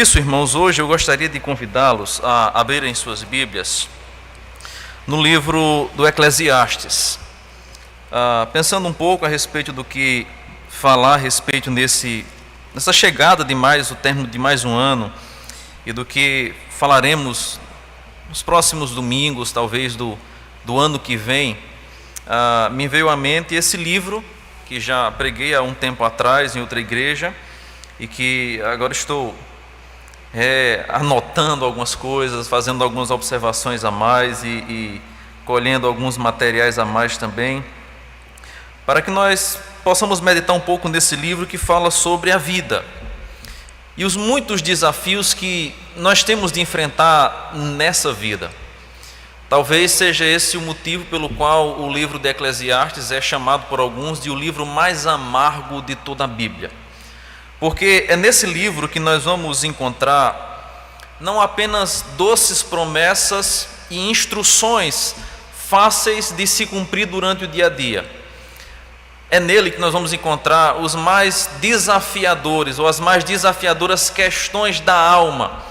Por isso, irmãos, hoje eu gostaria de convidá-los a abrirem suas Bíblias no livro do Eclesiastes, pensando um pouco a respeito do que falar a respeito nessa chegada de o término de mais um ano, e do que falaremos nos próximos domingos, talvez do ano que vem. Me veio à mente esse livro que já preguei há um tempo atrás em outra igreja e que agora estou anotando algumas coisas, fazendo algumas observações a mais e colhendo alguns materiais a mais também, para que nós possamos meditar um pouco nesse livro que fala sobre a vida e os muitos desafios que nós temos de enfrentar nessa vida. Talvez seja esse o motivo pelo qual o livro de Eclesiastes é chamado por alguns de o livro mais amargo de toda a Bíblia. Porque é nesse livro que nós vamos encontrar não apenas doces promessas e instruções fáceis de se cumprir durante o dia a dia. É nele que nós vamos encontrar os mais desafiadores ou as mais desafiadoras questões da alma,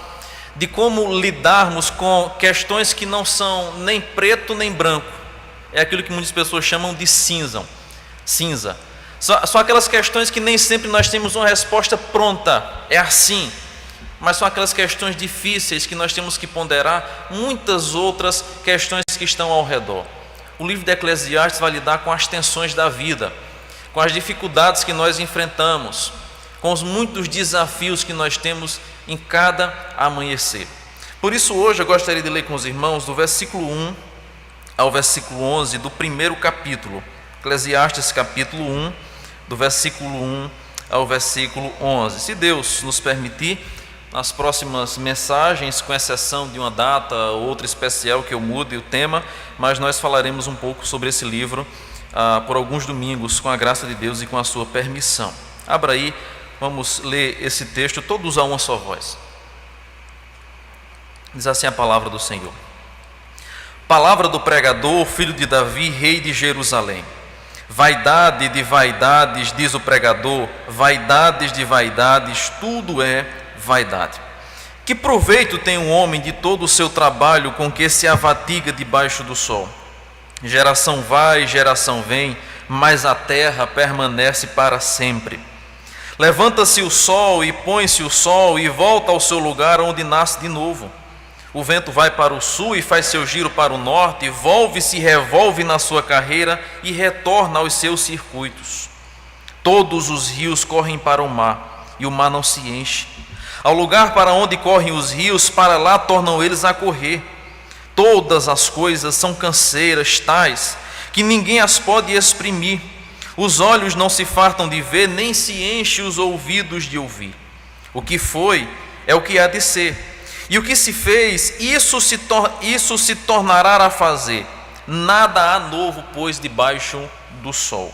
de como lidarmos com questões que não são nem preto nem branco. É aquilo que muitas pessoas chamam de cinza. São aquelas questões que nem sempre nós temos uma resposta pronta, é assim. Mas são aquelas questões difíceis que nós temos que ponderar muitas outras questões que estão ao redor. O livro de Eclesiastes vai lidar com as tensões da vida, com as dificuldades que nós enfrentamos, com os muitos desafios que nós temos em cada amanhecer. Por isso hoje eu gostaria de ler com os irmãos do versículo 1 ao versículo 11 do primeiro capítulo, Eclesiastes capítulo 1, do versículo 1 ao versículo 11. Se Deus nos permitir, nas próximas mensagens, com exceção de uma data ou outra especial que eu mude o tema, mas nós falaremos um pouco sobre esse livro por alguns domingos, com a graça de Deus e com a sua permissão. Abra aí, vamos ler esse texto todos a uma só voz. Diz assim a palavra do Senhor. Palavra do pregador, filho de Davi, rei de Jerusalém. Vaidade de vaidades, diz o pregador, vaidades de vaidades, tudo é vaidade. Que proveito tem um homem de todo o seu trabalho com que se avatiga debaixo do sol? Geração vai, geração vem, mas a terra permanece para sempre. Levanta-se o sol e põe-se o sol e volta ao seu lugar onde nasce de novo. O vento vai para o sul e faz seu giro para o norte, volve-se e revolve na sua carreira e retorna aos seus circuitos. Todos os rios correm para o mar e o mar não se enche. Ao lugar para onde correm os rios, para lá tornam eles a correr. Todas as coisas são canseiras, tais, que ninguém as pode exprimir. Os olhos não se fartam de ver, nem se enchem os ouvidos de ouvir. O que foi é o que há de ser, e o que se fez, isso se tornará a fazer. Nada há novo, pois, debaixo do sol.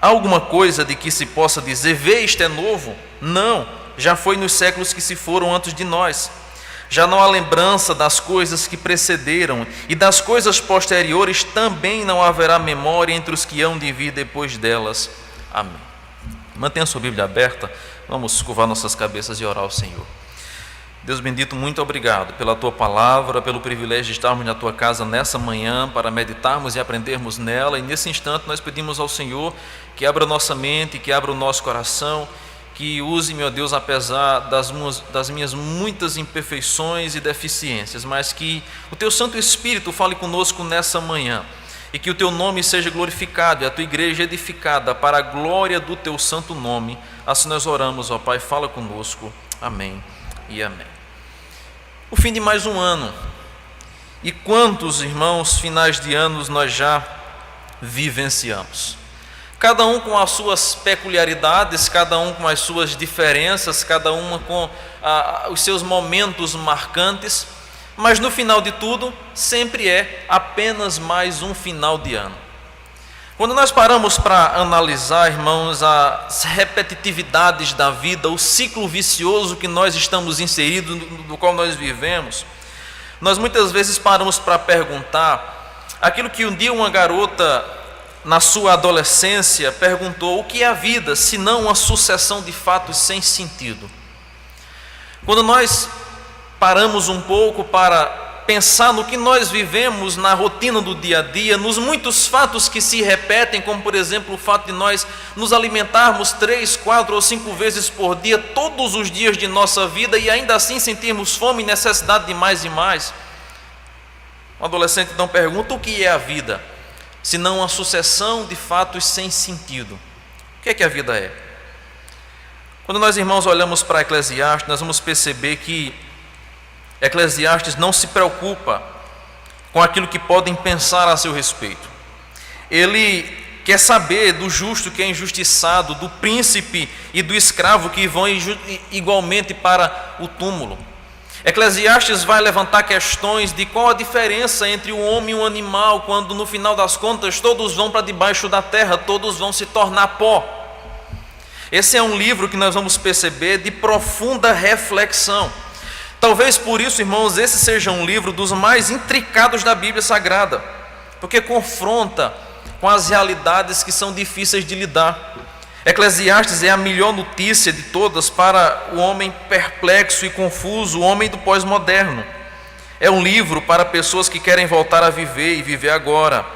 Há alguma coisa de que se possa dizer, vê, isto é novo? Não, já foi nos séculos que se foram antes de nós. Já não há lembrança das coisas que precederam, e das coisas posteriores também não haverá memória entre os que hão de vir depois delas. Amém. Mantenha sua Bíblia aberta, vamos curvar nossas cabeças e orar ao Senhor. Deus bendito, muito obrigado pela Tua palavra, pelo privilégio de estarmos na Tua casa nessa manhã, para meditarmos e aprendermos nela, e nesse instante nós pedimos ao Senhor que abra nossa mente, que abra o nosso coração, que use, meu Deus, apesar das minhas muitas imperfeições e deficiências, mas que o Teu Santo Espírito fale conosco nessa manhã, e que o Teu nome seja glorificado e a Tua igreja edificada para a glória do Teu santo nome. Assim nós oramos, ó Pai, fala conosco. Amém e amém. O fim de mais um ano, e quantos, irmãos, finais de anos nós já vivenciamos, cada um com as suas peculiaridades, cada um com as suas diferenças, cada uma com os seus momentos marcantes, mas no final de tudo, sempre é apenas mais um final de ano. Quando nós paramos para analisar, irmãos, as repetitividades da vida, o ciclo vicioso que nós estamos inseridos, do qual nós vivemos, nós muitas vezes paramos para perguntar aquilo que um dia uma garota, na sua adolescência, perguntou: o que é a vida, se não uma sucessão de fatos sem sentido? Quando nós paramos um pouco para pensar no que nós vivemos na rotina do dia a dia, nos muitos fatos que se repetem, como por exemplo o fato de nós nos alimentarmos 3, 4 ou 5 vezes por dia, todos os dias de nossa vida, e ainda assim sentirmos fome e necessidade de mais e mais. Um adolescente então pergunta: o que é a vida? Senão uma sucessão de fatos sem sentido. O que a vida é? Quando nós, irmãos, olhamos para Eclesiastes, nós vamos perceber que Eclesiastes não se preocupa com aquilo que podem pensar a seu respeito. Ele quer saber do justo que é injustiçado, do príncipe e do escravo que vão igualmente para o túmulo. Eclesiastes vai levantar questões de qual a diferença entre o homem e o animal, quando no final das contas todos vão para debaixo da terra, todos vão se tornar pó. Esse é um livro que nós vamos perceber de profunda reflexão. Talvez por isso, irmãos, esse seja um livro dos mais intricados da Bíblia Sagrada, porque confronta com as realidades que são difíceis de lidar. Eclesiastes é a melhor notícia de todas para o homem perplexo e confuso, o homem do pós-moderno. É um livro para pessoas que querem voltar a viver e viver agora.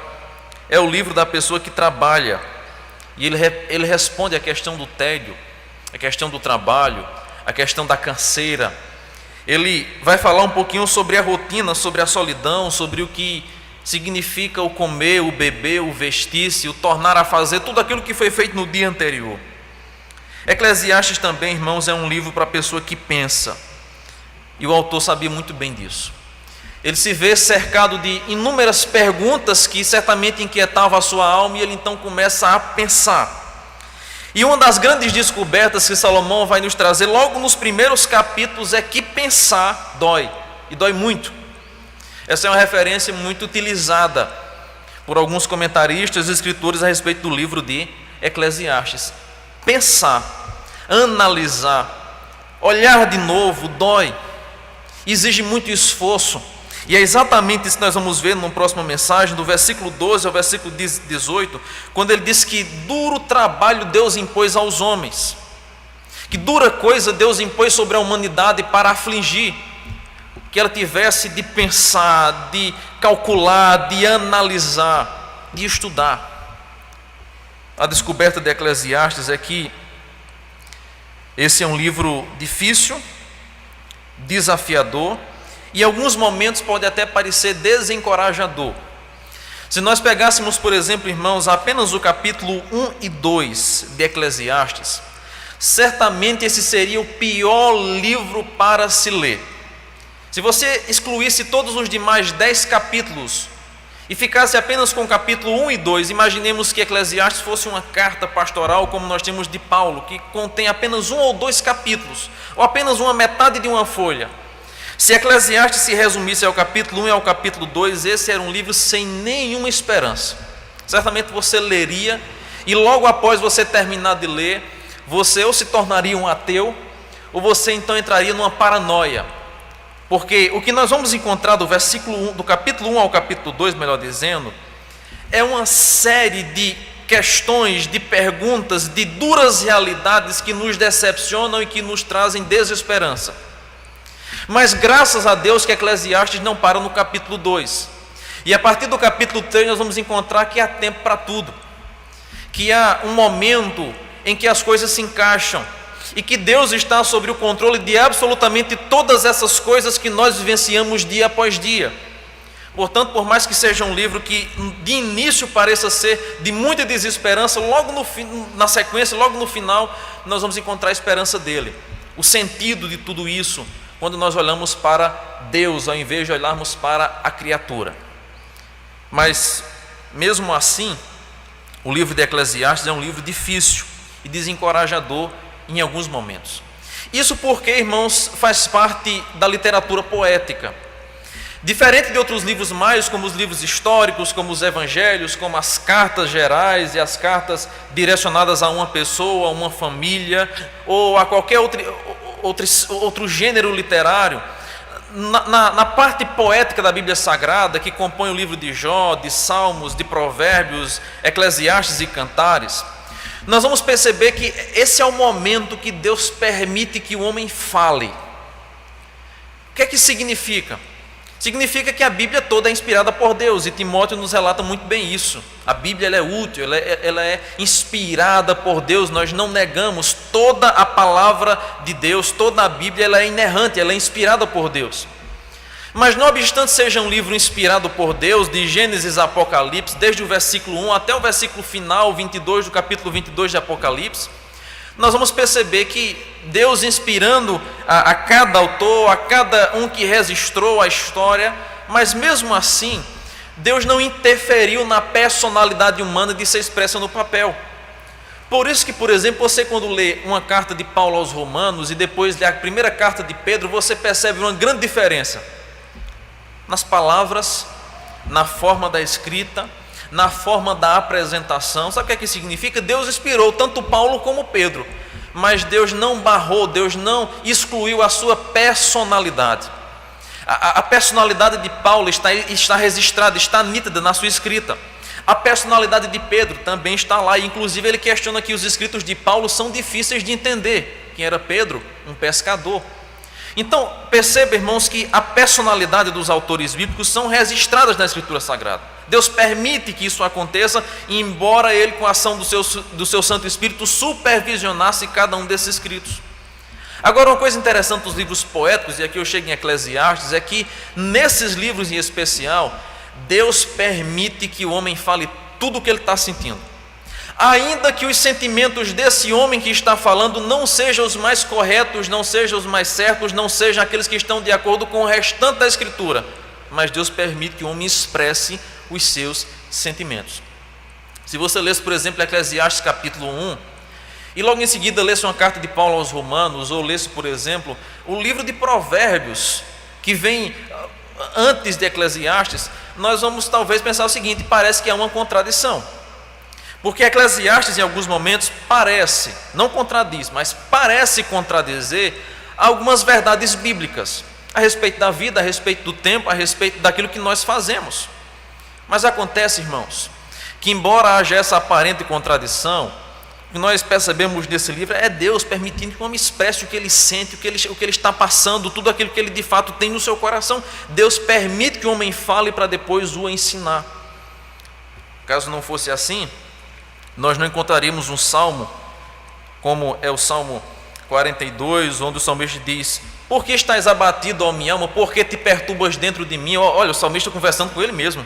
É o livro da pessoa que trabalha. E ele responde à questão do tédio, a questão do trabalho, a questão da canseira. Ele vai falar um pouquinho sobre a rotina, sobre a solidão, sobre o que significa o comer, o beber, o vestir-se, o tornar a fazer, tudo aquilo que foi feito no dia anterior. Eclesiastes também, irmãos, é um livro para a pessoa que pensa. E o autor sabia muito bem disso. Ele se vê cercado de inúmeras perguntas que certamente inquietavam a sua alma, e ele então começa a pensar. E uma das grandes descobertas que Salomão vai nos trazer logo nos primeiros capítulos é que pensar dói, e dói muito. Essa é uma referência muito utilizada por alguns comentaristas e escritores a respeito do livro de Eclesiastes. Pensar, analisar, olhar de novo dói, exige muito esforço. E é exatamente isso que nós vamos ver na próxima mensagem, do versículo 12 ao versículo 18, quando ele diz que duro trabalho Deus impôs aos homens, que dura coisa Deus impôs sobre a humanidade para afligir, que ela tivesse de pensar, de calcular, de analisar, de estudar. A descoberta de Eclesiastes é que esse é um livro difícil, desafiador, e em alguns momentos pode até parecer desencorajador. Se nós pegássemos, por exemplo, irmãos, apenas o capítulo 1 e 2 de Eclesiastes, certamente esse seria o pior livro para se ler. Se você excluísse todos os demais 10 capítulos e ficasse apenas com o capítulo 1 e 2, imaginemos que Eclesiastes fosse uma carta pastoral como nós temos de Paulo, que contém apenas 1 ou 2 capítulos, ou apenas uma metade de uma folha. Se Eclesiastes se resumisse ao capítulo 1 e ao capítulo 2, esse era um livro sem nenhuma esperança. Certamente você leria, e logo após você terminar de ler, você ou se tornaria um ateu, ou você então entraria numa paranoia. Porque o que nós vamos encontrar do versículo 1, do capítulo 1 ao capítulo 2, melhor dizendo, é uma série de questões, de perguntas, de duras realidades que nos decepcionam e que nos trazem desesperança. Mas graças a Deus que Eclesiastes não para no capítulo 2. E a partir do capítulo 3 nós vamos encontrar que há tempo para tudo. Que há um momento em que as coisas se encaixam. E que Deus está sobre o controle de absolutamente todas essas coisas que nós vivenciamos dia após dia. Portanto, por mais que seja um livro que de início pareça ser de muita desesperança, logo na sequência, logo no final, nós vamos encontrar a esperança dele. O sentido de tudo isso, quando nós olhamos para Deus, ao invés de olharmos para a criatura. Mas, mesmo assim, o livro de Eclesiastes é um livro difícil e desencorajador em alguns momentos. Isso porque, irmãos, faz parte da literatura poética. Diferente de outros livros mais, como os livros históricos, como os evangelhos, como as cartas gerais e as cartas direcionadas a uma pessoa, a uma família, ou a qualquer outro gênero literário, na parte poética da Bíblia Sagrada, que compõe o livro de Jó, de Salmos, de Provérbios, Eclesiastes e Cantares, nós vamos perceber que esse é o momento que Deus permite que o homem fale. que é que significa? Significa que a Bíblia toda é inspirada por Deus, e Timóteo nos relata muito bem isso. A Bíblia ela é útil, ela é inspirada por Deus, nós não negamos. Toda a palavra de Deus, toda a Bíblia ela é inerrante, ela é inspirada por Deus. Mas não obstante seja um livro inspirado por Deus, de Gênesis a Apocalipse, desde o versículo 1 até o versículo final, 22 do capítulo 22 de Apocalipse, nós vamos perceber que Deus inspirando a cada autor, a cada um que registrou a história, mas mesmo assim, Deus não interferiu na personalidade humana de ser expressa no papel. Por isso que, por exemplo, você quando lê uma carta de Paulo aos Romanos e depois lê a primeira carta de Pedro, você percebe uma grande diferença nas palavras, na forma da escrita, na forma da apresentação. Sabe o que significa? Deus inspirou tanto Paulo como Pedro, mas Deus não barrou, Deus não excluiu a sua personalidade. A personalidade de Paulo está registrada, está nítida na sua escrita. A personalidade de Pedro também está lá, e inclusive ele questiona que os escritos de Paulo são difíceis de entender. Quem era Pedro? Um pescador. Então, perceba, irmãos, que a personalidade dos autores bíblicos são registradas na Escritura Sagrada. Deus permite que isso aconteça, embora Ele, com a ação do seu Santo Espírito, supervisionasse cada um desses escritos. Agora, uma coisa interessante dos livros poéticos, e aqui eu chego em Eclesiastes, é que nesses livros em especial, Deus permite que o homem fale tudo o que ele está sentindo. Ainda que os sentimentos desse homem que está falando não sejam os mais corretos, não sejam os mais certos, não sejam aqueles que estão de acordo com o restante da Escritura, mas Deus permite que o homem expresse os seus sentimentos. Se você lesse, por exemplo, Eclesiastes capítulo 1, e logo em seguida lesse uma carta de Paulo aos Romanos, ou lesse, por exemplo, o livro de Provérbios, que vem antes de Eclesiastes, nós vamos talvez pensar o seguinte: parece que há uma contradição. Porque Eclesiastes, em alguns momentos, parece, não contradiz, mas parece contradizer algumas verdades bíblicas a respeito da vida, a respeito do tempo, a respeito daquilo que nós fazemos. Mas acontece, irmãos, que embora haja essa aparente contradição, o que nós percebemos nesse livro é Deus permitindo que o homem expresse o que ele sente, o que ele está passando, tudo aquilo que ele de fato tem no seu coração. Deus permite que o homem fale para depois o ensinar. Caso não fosse assim, nós não encontraríamos um salmo, como é o Salmo 42, onde o salmista diz: por que estás abatido, ó minha alma? Por que te perturbas dentro de mim? Olha, o salmista conversando com ele mesmo.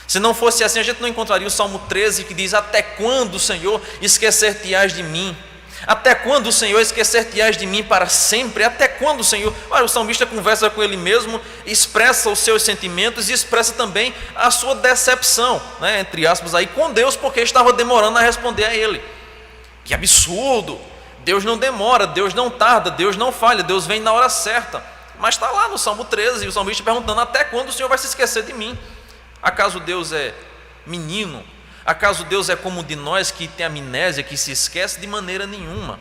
Se não fosse assim, a gente não encontraria o Salmo 13, que diz: até quando, Senhor, esquecer-te-ás de mim? Até quando, Senhor, esquecer-te-ás de mim para sempre? Até quando, Senhor? Olha, o salmista conversa com ele mesmo, expressa os seus sentimentos e expressa também a sua decepção, né, entre aspas, aí, com Deus, porque estava demorando a responder a ele. Que absurdo! Deus não demora, Deus não tarda, Deus não falha, Deus vem na hora certa. Mas está lá no Salmo 13, o salmista perguntando: até quando o Senhor vai se esquecer de mim? Acaso Deus é menino? Acaso Deus é como de nós, que tem amnésia, que se esquece? De maneira nenhuma.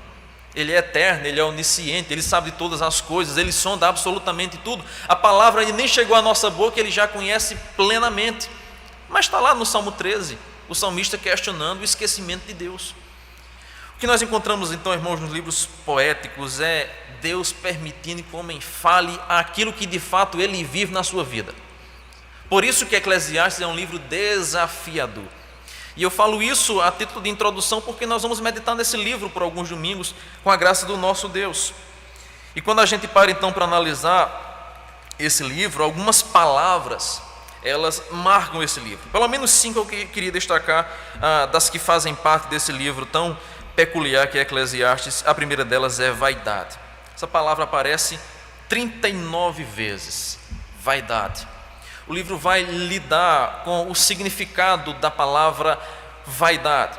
Ele é eterno, Ele é onisciente, Ele sabe de todas as coisas, Ele sonda absolutamente tudo. A palavra ainda nem chegou à nossa boca, Ele já conhece plenamente. Mas está lá no Salmo 13, o salmista questionando o esquecimento de Deus. O que nós encontramos então, irmãos, nos livros poéticos é Deus permitindo que o homem fale aquilo que de fato ele vive na sua vida. Por isso que Eclesiastes é um livro desafiador. E eu falo isso a título de introdução porque nós vamos meditar nesse livro por alguns domingos com a graça do nosso Deus. E quando a gente para então para analisar esse livro, algumas palavras, elas marcam esse livro. Pelo menos 5 eu queria destacar das que fazem parte desse livro tão peculiar que é Eclesiastes. A primeira delas é vaidade. Essa palavra aparece 39 vezes, vaidade. O livro vai lidar com o significado da palavra vaidade.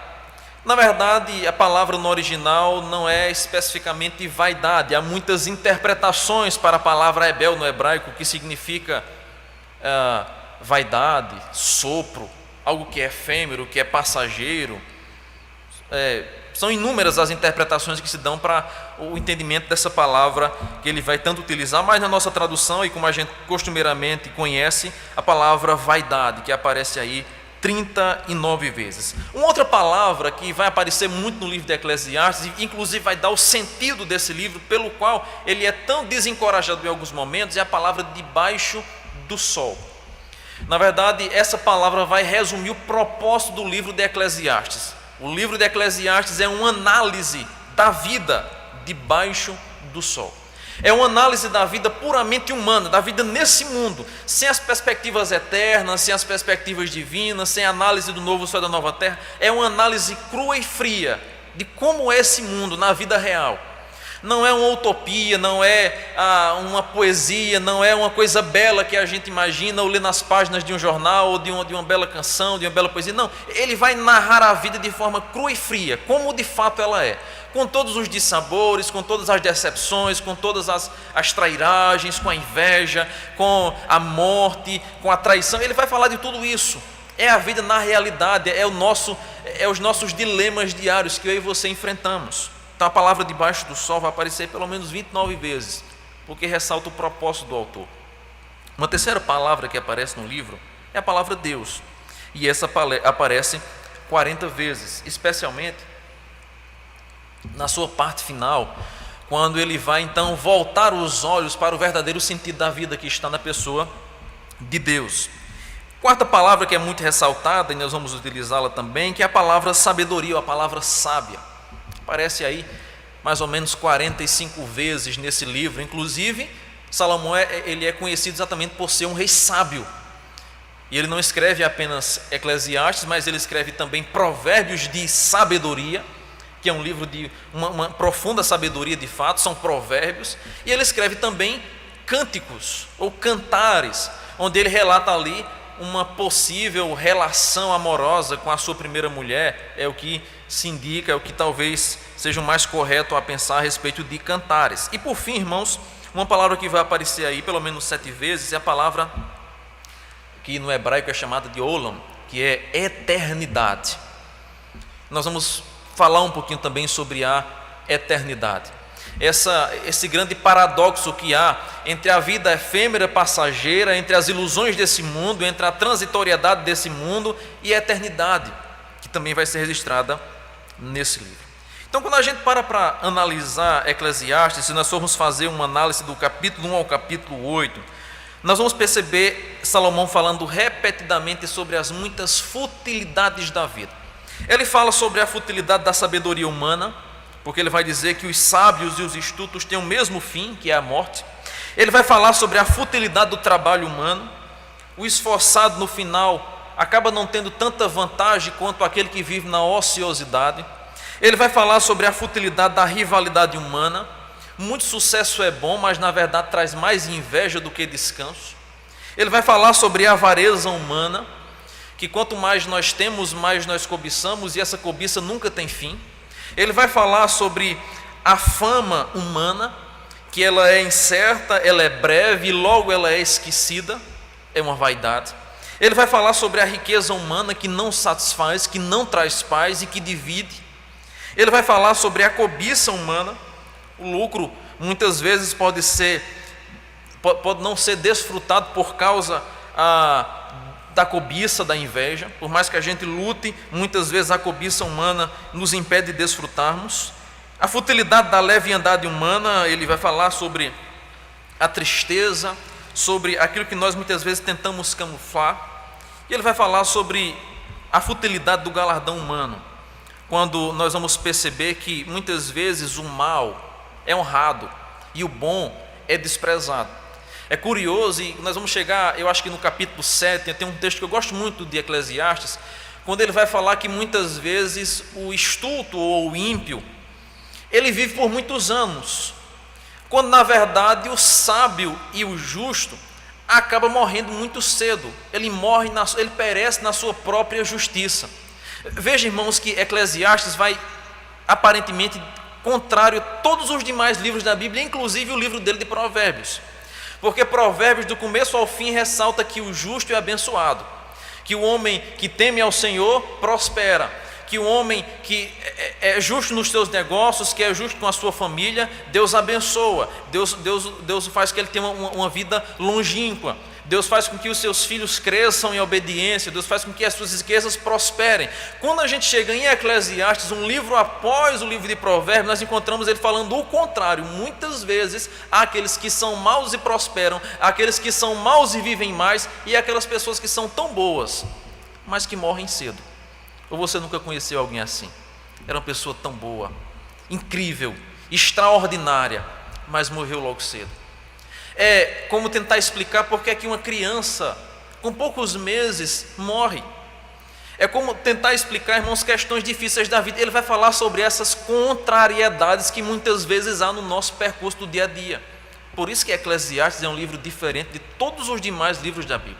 Na verdade, a palavra no original não é especificamente vaidade. Há muitas interpretações para a palavra hebel no hebraico, que significa vaidade, sopro, algo que é efêmero, que é passageiro. São inúmeras as interpretações que se dão para o entendimento dessa palavra que ele vai tanto utilizar, mas na nossa tradução, e como a gente costumeiramente conhece, a palavra vaidade, que aparece aí 39 vezes. Uma outra palavra que vai aparecer muito no livro de Eclesiastes, e inclusive vai dar o sentido desse livro, pelo qual ele é tão desencorajado em alguns momentos, é a palavra debaixo do sol. Na verdade, essa palavra vai resumir o propósito do livro de Eclesiastes. O livro de Eclesiastes é uma análise da vida debaixo do sol. É uma análise da vida puramente humana, da vida nesse mundo, sem as perspectivas eternas, sem as perspectivas divinas, sem a análise do novo céu e da nova terra. É uma análise crua e fria de como é esse mundo na vida real. Não é uma utopia, não é uma poesia, não é uma coisa bela que a gente imagina ou lê nas páginas de um jornal ou de uma bela canção, de uma bela poesia. Não, ele vai narrar a vida de forma crua e fria, como de fato ela é, com todos os dissabores, com todas as decepções, com todas as trairagens, com a inveja, com a morte, com a traição. Ele vai falar de tudo isso. É a vida na realidade, é os nossos dilemas diários que eu e você enfrentamos. Então a palavra debaixo do sol vai aparecer pelo menos 29 vezes, porque ressalta o propósito do autor. Uma terceira palavra que aparece no livro é a palavra Deus, e essa aparece 40 vezes, especialmente na sua parte final, quando ele vai então voltar os olhos para o verdadeiro sentido da vida que está na pessoa de Deus. Quarta palavra que é muito ressaltada, e nós vamos utilizá-la também, que é a palavra sabedoria, ou a palavra sábia. Aparece aí mais ou menos 45 vezes nesse livro. Inclusive, Salomão ele é conhecido exatamente por ser um rei sábio. E ele não escreve apenas Eclesiastes, mas ele escreve também Provérbios de Sabedoria, que é um livro de uma profunda sabedoria de fato, são provérbios. E ele escreve também cânticos ou cantares, onde ele relata ali uma possível relação amorosa com a sua primeira mulher. É o que se indica, é o que talvez seja o mais correto a pensar a respeito de cantares. E por fim, irmãos, uma palavra que vai aparecer aí pelo menos 7 vezes é a palavra que no hebraico é chamada de olam, que é eternidade. Nós vamos falar um pouquinho também sobre a eternidade. Esse grande paradoxo que há entre a vida efêmera, passageira, entre as ilusões desse mundo, entre a transitoriedade desse mundo e a eternidade, que também vai ser registrada nesse livro. Então, quando a gente para analisar Eclesiastes, se nós formos fazer uma análise do capítulo 1 ao capítulo 8, nós vamos perceber Salomão falando repetidamente sobre as muitas futilidades da vida. Ele fala sobre a futilidade da sabedoria humana, porque ele vai dizer que os sábios e os estultos têm o mesmo fim, que é a morte. Ele vai falar sobre a futilidade do trabalho humano. O esforçado no final acaba não tendo tanta vantagem quanto aquele que vive na ociosidade. Ele vai falar sobre a futilidade da rivalidade humana. Muito sucesso é bom, mas na verdade traz mais inveja do que descanso. Ele vai falar sobre a avareza humana, que quanto mais nós temos, mais nós cobiçamos, e essa cobiça nunca tem fim. Ele vai falar sobre a fama humana, que ela é incerta, ela é breve e logo ela é esquecida, é uma vaidade. Ele vai falar sobre a riqueza humana que não satisfaz, que não traz paz e que divide. Ele vai falar sobre a cobiça humana. O lucro muitas vezes pode não ser desfrutado por causa da cobiça, da inveja. Por mais que a gente lute, muitas vezes a cobiça humana nos impede de desfrutarmos. A futilidade da leviandade humana, ele vai falar sobre a tristeza, sobre aquilo que nós muitas vezes tentamos camuflar. E ele vai falar sobre a futilidade do galardão humano, quando nós vamos perceber que muitas vezes o mal é honrado e o bom é desprezado. É curioso, e nós vamos chegar, eu acho que no capítulo 7, tem um texto que eu gosto muito de Eclesiastes, quando ele vai falar que muitas vezes o estulto ou o ímpio, ele vive por muitos anos, quando na verdade o sábio e o justo acaba morrendo muito cedo. Ele perece na sua própria justiça. Veja, irmãos, que Eclesiastes vai aparentemente contrário a todos os demais livros da Bíblia, inclusive o livro dele de Provérbios. Porque Provérbios, do começo ao fim, ressalta que o justo é abençoado, que o homem que teme ao Senhor prospera, que o homem que é justo nos seus negócios, que é justo com a sua família, Deus abençoa, Deus faz que ele tenha uma vida longínqua. Deus faz com que os seus filhos cresçam em obediência, Deus faz com que as suas riquezas prosperem. Quando a gente chega em Eclesiastes, um livro após o livro de Provérbios, nós encontramos ele falando o contrário. Muitas vezes há aqueles que são maus e prosperam, há aqueles que são maus e vivem mais, e há aquelas pessoas que são tão boas, mas que morrem cedo. Ou você nunca conheceu alguém assim? Era uma pessoa tão boa, incrível, extraordinária, mas morreu logo cedo. É como tentar explicar por que é que uma criança com poucos meses morre. É como tentar explicar, irmãos, questões difíceis da vida. Ele vai falar sobre essas contrariedades que muitas vezes há no nosso percurso do dia a dia. Por isso que Eclesiastes é um livro diferente de todos os demais livros da Bíblia.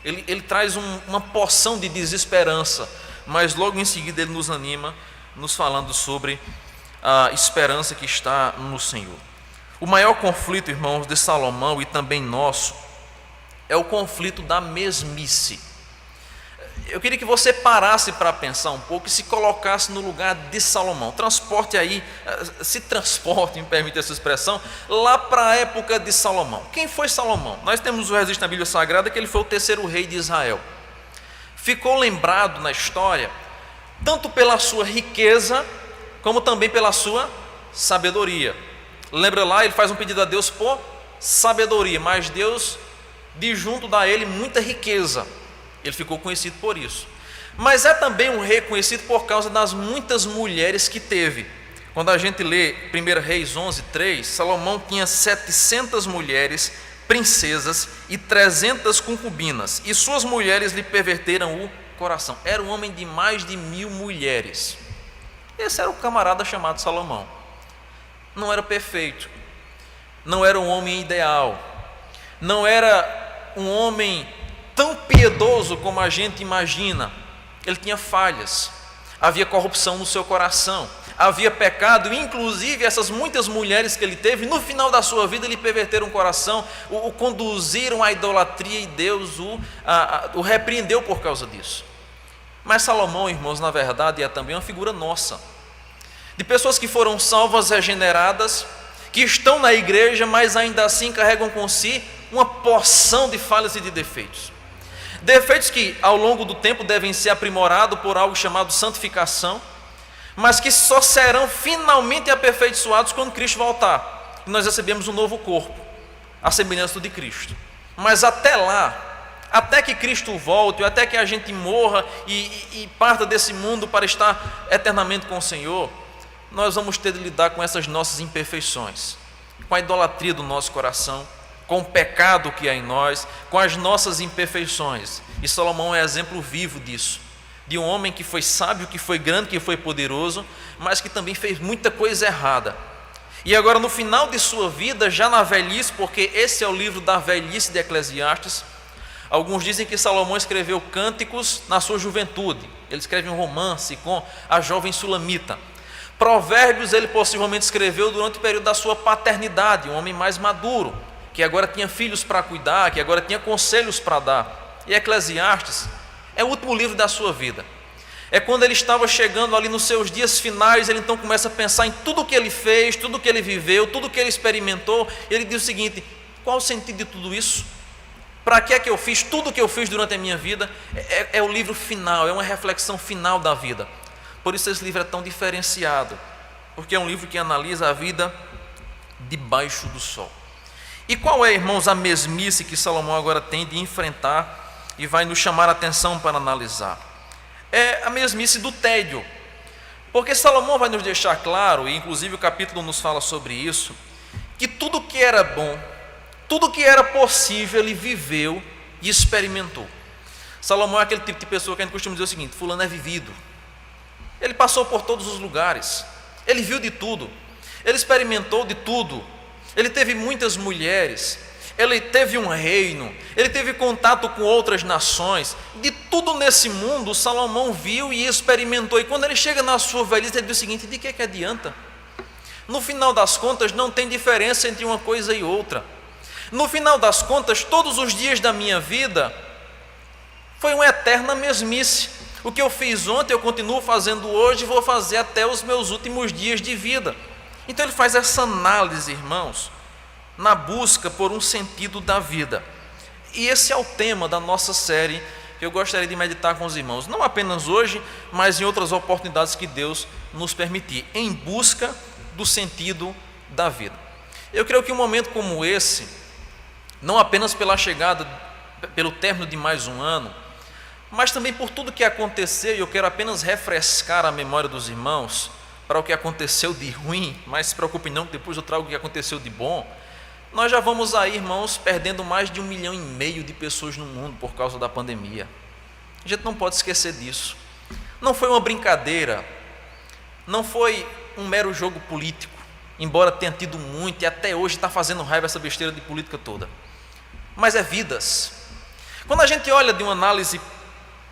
Ele traz uma porção de desesperança, mas logo em seguida ele nos anima, nos falando sobre a esperança que está no Senhor. O maior conflito, irmãos, de Salomão e também nosso, é o conflito da mesmice. Eu queria que você parasse para pensar um pouco e se colocasse no lugar de Salomão. Se transporte, me permite essa expressão, lá para a época de Salomão. Quem foi Salomão? Nós temos o registro na Bíblia Sagrada que ele foi o terceiro rei de Israel. Ficou lembrado na história, tanto pela sua riqueza, como também pela sua sabedoria. Lembra lá, ele faz um pedido a Deus por sabedoria, mas Deus de junto dá a ele muita riqueza. Ele ficou conhecido por isso. Mas é também um rei conhecido por causa das muitas mulheres que teve. Quando a gente lê 1 Reis 11:3, Salomão tinha 700 mulheres, princesas e 300 concubinas, e suas mulheres lhe perverteram o coração. Era um homem de mais de 1000 mulheres. Esse era o camarada chamado Salomão. Não era perfeito, não era um homem ideal, não era um homem tão piedoso como a gente imagina. Ele tinha falhas, havia corrupção no seu coração, havia pecado, inclusive essas muitas mulheres que ele teve, no final da sua vida lhe perverteram o coração, o conduziram à idolatria, e Deus o repreendeu por causa disso. Mas Salomão, irmãos, na verdade é também uma figura nossa, de pessoas que foram salvas, regeneradas, que estão na igreja, mas ainda assim carregam com si uma porção de falhas e de defeitos. Defeitos que ao longo do tempo devem ser aprimorados por algo chamado santificação, mas que só serão finalmente aperfeiçoados quando Cristo voltar, e nós recebemos um novo corpo, a semelhança de Cristo. Mas até lá, até que Cristo volte, até que a gente morra e parta desse mundo para estar eternamente com o Senhor, nós vamos ter de lidar com essas nossas imperfeições, com a idolatria do nosso coração, com o pecado que há em nós, com as nossas imperfeições. E Salomão é exemplo vivo disso, de um homem que foi sábio, que foi grande, que foi poderoso, mas que também fez muita coisa errada. E agora no final de sua vida, já na velhice, porque esse é o livro da velhice de Eclesiastes, alguns dizem que Salomão escreveu cânticos na sua juventude. Ele escreve um romance com a jovem Sulamita. Provérbios ele possivelmente escreveu durante o período da sua paternidade, um homem mais maduro, que agora tinha filhos para cuidar, que agora tinha conselhos para dar. E Eclesiastes é o último livro da sua vida. É quando ele estava chegando ali nos seus dias finais, ele então começa a pensar em tudo o que ele fez, tudo o que ele viveu, tudo o que ele experimentou. E ele diz o seguinte: qual o sentido de tudo isso? Para que é que eu fiz tudo o que eu fiz durante a minha vida? É o livro final, é uma reflexão final da vida. Por isso esse livro é tão diferenciado, porque é um livro que analisa a vida debaixo do sol. E qual é, irmãos, a mesmice que Salomão agora tem de enfrentar e vai nos chamar a atenção para analisar? É a mesmice do tédio, porque Salomão vai nos deixar claro, e inclusive o capítulo nos fala sobre isso, que tudo que era bom, tudo que era possível, ele viveu e experimentou. Salomão é aquele tipo de pessoa que a gente costuma dizer o seguinte: fulano é vivido. Ele passou por todos os lugares, ele viu de tudo, ele experimentou de tudo, ele teve muitas mulheres, ele teve um reino, ele teve contato com outras nações. De tudo nesse mundo Salomão viu e experimentou. E quando ele chega na sua velhice, ele diz o seguinte: de que adianta? No final das contas não tem diferença entre uma coisa e outra. No final das contas, todos os dias da minha vida foi uma eterna mesmice. O que eu fiz ontem eu continuo fazendo hoje e vou fazer até os meus últimos dias de vida. Então ele faz essa análise, irmãos, na busca por um sentido da vida. E esse é o tema da nossa série que eu gostaria de meditar com os irmãos, não apenas hoje, mas em outras oportunidades que Deus nos permitir, em busca do sentido da vida. Eu creio que um momento como esse, não apenas pela chegada, pelo término de mais um ano, mas também por tudo que aconteceu, e eu quero apenas refrescar a memória dos irmãos para o que aconteceu de ruim, mas se preocupe não, que depois eu trago o que aconteceu de bom. Nós já vamos aí, irmãos, perdendo mais de 1,5 milhão de pessoas no mundo por causa da pandemia. A gente não pode esquecer disso. Não foi uma brincadeira, não foi um mero jogo político, embora tenha tido muito e até hoje está fazendo raiva essa besteira de política toda. Mas é vidas. Quando a gente olha de uma análise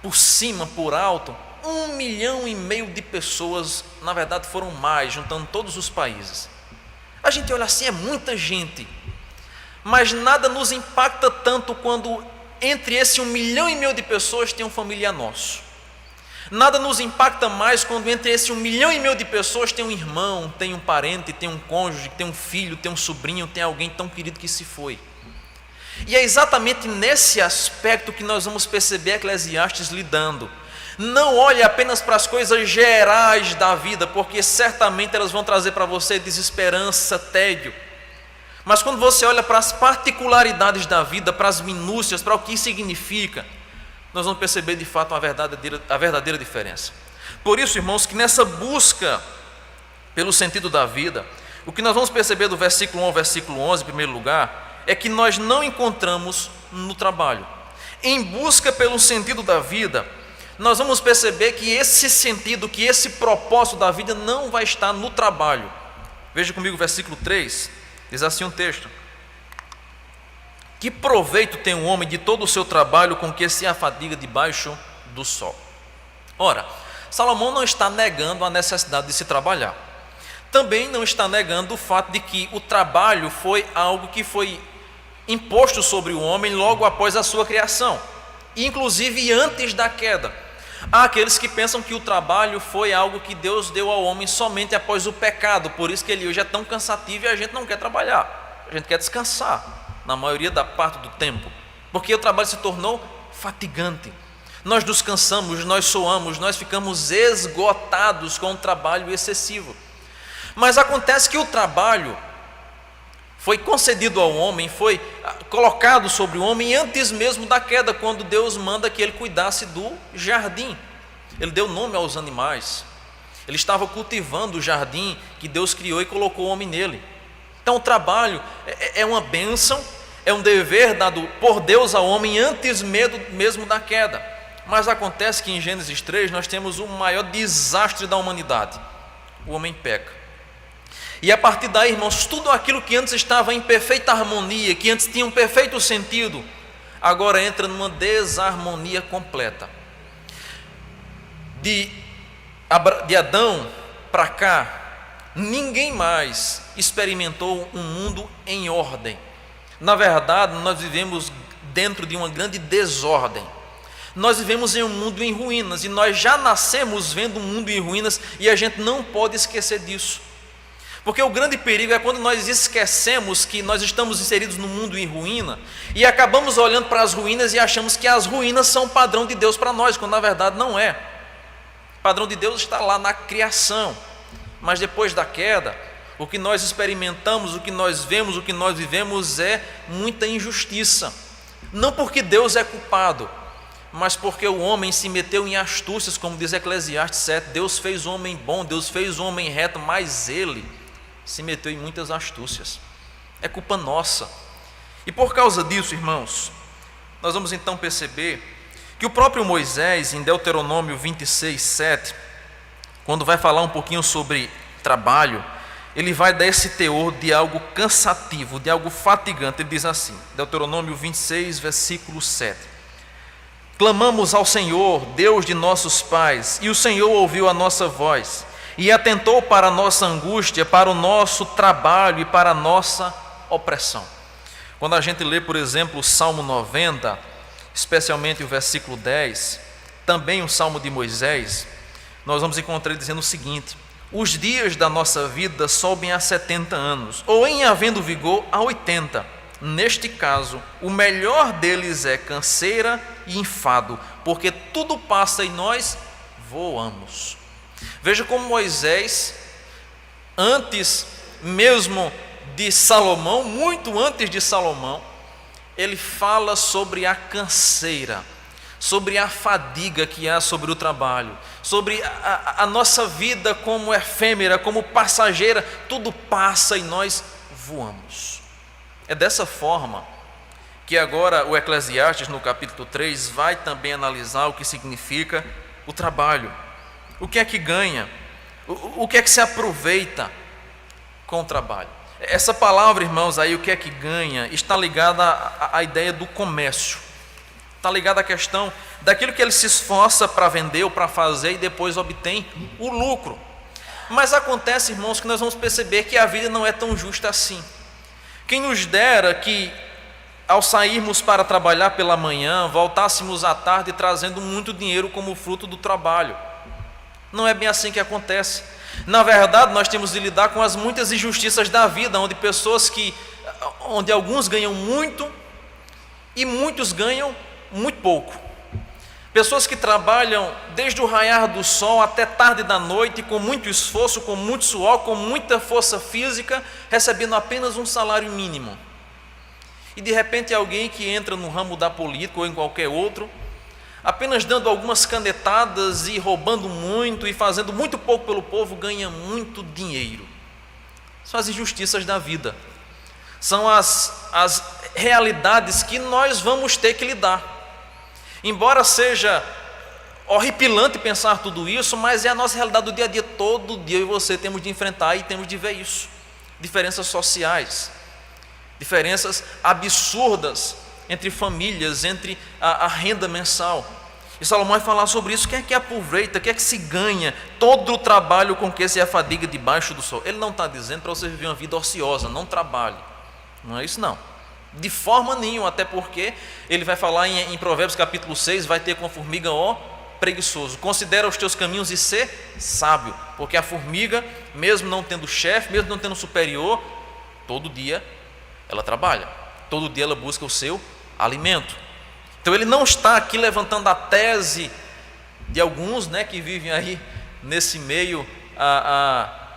por cima, por alto, 1,5 milhão de pessoas, na verdade foram mais, juntando todos os países. A gente olha assim, é muita gente, mas nada nos impacta tanto quando entre esse 1,5 milhão de pessoas tem um familiar nosso. Nada nos impacta mais quando entre esse 1,5 milhão de pessoas tem um irmão, tem um parente, tem um cônjuge, tem um filho, tem um sobrinho, tem alguém tão querido que se foi. E é exatamente nesse aspecto que nós vamos perceber Eclesiastes lidando. Não olhe apenas para as coisas gerais da vida, porque certamente elas vão trazer para você desesperança, tédio. Mas quando você olha para as particularidades da vida, para as minúcias, para o que significa, nós vamos perceber de fato a verdadeira diferença. Por isso, irmãos, que nessa busca pelo sentido da vida, o que nós vamos perceber do versículo 1 ao versículo 11, em primeiro lugar, é que nós não encontramos no trabalho. Em busca pelo sentido da vida, nós vamos perceber que esse sentido, que esse propósito da vida não vai estar no trabalho. Veja comigo o versículo 3, diz assim um texto: que proveito tem o homem de todo o seu trabalho com que se afadiga debaixo do sol? Ora, Salomão não está negando a necessidade de se trabalhar. Também não está negando o fato de que o trabalho foi algo que foi imposto sobre o homem logo após a sua criação, inclusive antes da queda. Há aqueles que pensam que o trabalho foi algo que Deus deu ao homem somente após o pecado, por isso que ele hoje é tão cansativo e a gente não quer trabalhar, a gente quer descansar na maioria da parte do tempo, porque o trabalho se tornou fatigante. Nós nos cansamos, nós soamos, nós ficamos esgotados com o trabalho excessivo. Mas acontece que o trabalho foi concedido ao homem, foi colocado sobre o homem antes mesmo da queda, quando Deus manda que ele cuidasse do jardim. Ele deu nome aos animais, ele estava cultivando o jardim que Deus criou e colocou o homem nele. Então o trabalho é uma bênção, é um dever dado por Deus ao homem antes mesmo da queda. Mas acontece que em Gênesis 3 nós temos o maior desastre da humanidade: o homem peca. E a partir daí, irmãos, tudo aquilo que antes estava em perfeita harmonia, que antes tinha um perfeito sentido, agora entra numa desarmonia completa. De Adão para cá, ninguém mais experimentou um mundo em ordem. Na verdade, nós vivemos dentro de uma grande desordem. Nós vivemos em um mundo em ruínas, e nós já nascemos vendo um mundo em ruínas, e a gente não pode esquecer disso. Porque o grande perigo é quando nós esquecemos que nós estamos inseridos no mundo em ruína e acabamos olhando para as ruínas e achamos que as ruínas são o padrão de Deus para nós, quando na verdade não é. O padrão de Deus está lá na criação, mas depois da queda, o que nós experimentamos, o que nós vemos, o que nós vivemos é muita injustiça. Não porque Deus é culpado, mas porque o homem se meteu em astúcias, como diz Eclesiastes 7. Deus fez o homem bom, Deus fez o homem reto, mas ele se meteu em muitas astúcias. É culpa nossa. E por causa disso, irmãos, nós vamos então perceber que o próprio Moisés, em Deuteronômio 26, 7, quando vai falar um pouquinho sobre trabalho, ele vai dar esse teor de algo cansativo, de algo fatigante. Ele diz assim, Deuteronômio 26, versículo 7: clamamos ao Senhor, Deus de nossos pais, e o Senhor ouviu a nossa voz e atentou para a nossa angústia, para o nosso trabalho e para a nossa opressão. Quando a gente lê, por exemplo, o Salmo 90, especialmente o versículo 10, também um Salmo de Moisés, nós vamos encontrar ele dizendo o seguinte: os dias da nossa vida sobem a 70 anos, ou em havendo vigor a 80, Neste caso, o melhor deles é canseira e enfado, porque tudo passa e nós voamos. Veja como Moisés, antes mesmo de Salomão, muito antes de Salomão, ele fala sobre a canseira, sobre a fadiga que há sobre o trabalho, sobre a nossa vida como efêmera, como passageira, tudo passa e nós voamos. É dessa forma que agora o Eclesiastes, no capítulo 3, vai também analisar o que significa o trabalho. O que é que ganha? O que é que se aproveita com o trabalho? Essa palavra, irmãos, aí, o que é que ganha, está ligada à ideia do comércio. Está ligada à questão daquilo que ele se esforça para vender ou para fazer e depois obtém o lucro. Mas acontece, irmãos, que nós vamos perceber que a vida não é tão justa assim. Quem nos dera que, ao sairmos para trabalhar pela manhã, voltássemos à tarde trazendo muito dinheiro como fruto do trabalho. Não é bem assim que acontece. Na verdade, nós temos de lidar com as muitas injustiças da vida, onde alguns ganham muito e muitos ganham muito pouco. Pessoas que trabalham desde o raiar do sol até tarde da noite, com muito esforço, com muito suor, com muita força física, recebendo apenas um salário mínimo. E de repente alguém que entra no ramo da política ou em qualquer outro, apenas dando algumas canetadas e roubando muito e fazendo muito pouco pelo povo, ganha muito dinheiro. São as injustiças da vida. São as realidades que nós vamos ter que lidar. Embora seja horripilante pensar tudo isso, mas é a nossa realidade do dia a dia. Todo dia eu e você temos de enfrentar e temos de ver isso. Diferenças sociais, diferenças absurdas entre famílias, entre a renda mensal. E Salomão vai falar sobre isso. Quem é que aproveita, quem é que se ganha todo o trabalho com que se afadiga debaixo do sol? Ele não está dizendo para você viver uma vida ociosa, não trabalhe. Não é isso não. De forma nenhuma, até porque ele vai falar em Provérbios capítulo 6, vai ter com a formiga, ó preguiçoso, considera os teus caminhos e ser sábio, porque a formiga, mesmo não tendo chefe, mesmo não tendo superior, todo dia ela trabalha, todo dia ela busca o seu alimento. Então ele não está aqui levantando a tese de alguns, né, que vivem aí nesse meio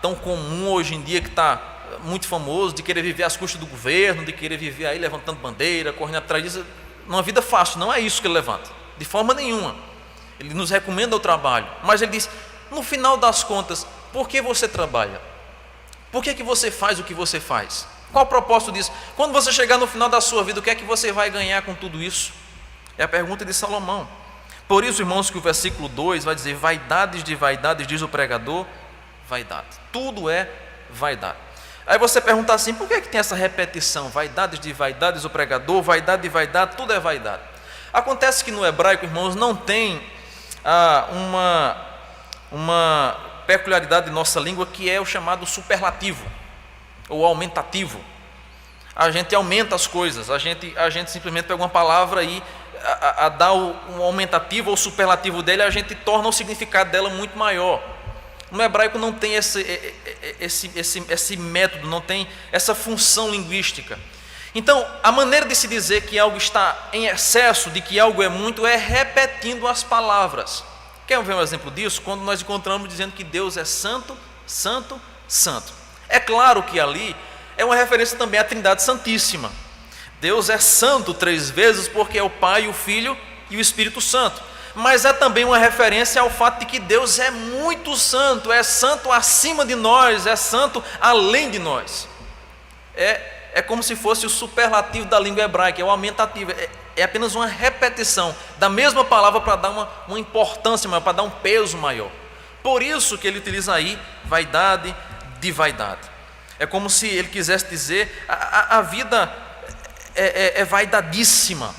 tão comum hoje em dia, que está muito famoso, de querer viver às custas do governo, de querer viver aí levantando bandeira, correndo atrás disso. Numa vida fácil, não é isso que ele levanta, de forma nenhuma. Ele nos recomenda o trabalho, mas ele diz, no final das contas, por que você trabalha? Por que você faz o que você faz? Qual o propósito disso? Quando você chegar no final da sua vida, o que é que você vai ganhar com tudo isso? É a pergunta de Salomão. Por isso, irmãos, que o versículo 2 vai dizer, vaidades de vaidades, diz o pregador, vaidade. Tudo é vaidade. Aí você pergunta assim, por que tem essa repetição? Vaidades de vaidades, o pregador, vaidade de vaidade, tudo é vaidade. Acontece que no hebraico, irmãos, não tem uma peculiaridade de nossa língua, que é o chamado superlativo ou aumentativo. A gente aumenta as coisas, a gente simplesmente pega uma palavra e dá um aumentativo ou superlativo dele, a gente torna o significado dela muito maior. No hebraico não tem esse método, não tem essa função linguística. Então, a maneira de se dizer que algo está em excesso, de que algo é muito, é repetindo as palavras. Quer ver um exemplo disso? Quando nós encontramos dizendo que Deus é santo, santo, santo. É claro que ali é uma referência também à Trindade Santíssima. Deus é santo 3 vezes porque é o Pai, o Filho e o Espírito Santo. Mas é também uma referência ao fato de que Deus é muito santo, é santo acima de nós, é santo além de nós. É como se fosse o superlativo da língua hebraica, é o aumentativo, é apenas uma repetição da mesma palavra para dar uma importância maior, para dar um peso maior. Por isso que ele utiliza aí vaidade de vaidade. É como se ele quisesse dizer, a vida é vaidadíssima,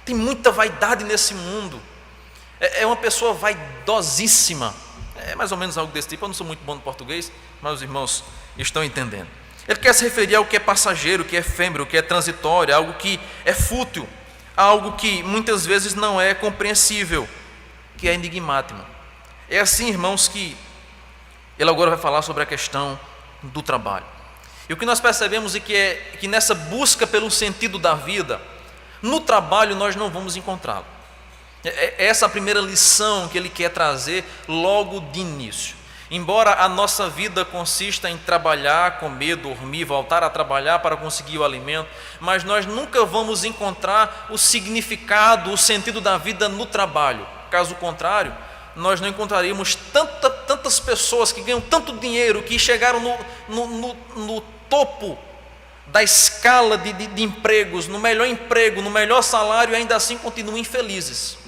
tem muita vaidade nesse mundo. É uma pessoa vaidosíssima. É mais ou menos algo desse tipo. Eu não sou muito bom no português, mas os irmãos estão entendendo. Ele quer se referir ao que é passageiro, que é efêmero, que é transitório, algo que é fútil, algo que muitas vezes não é compreensível, que é enigmático. É assim, irmãos, que ele agora vai falar sobre a questão do trabalho. E o que nós percebemos é que nessa busca pelo sentido da vida, no trabalho nós não vamos encontrá-lo. Essa é a primeira lição que ele quer trazer logo de início. Embora a nossa vida consista em trabalhar, comer, dormir, voltar a trabalhar para conseguir o alimento, mas nós nunca vamos encontrar o significado, o sentido da vida no trabalho. Caso contrário, nós não encontraríamos tantas pessoas que ganham tanto dinheiro, que chegaram no topo da escala de empregos, no melhor emprego, no melhor salário, e ainda assim continuam infelizes.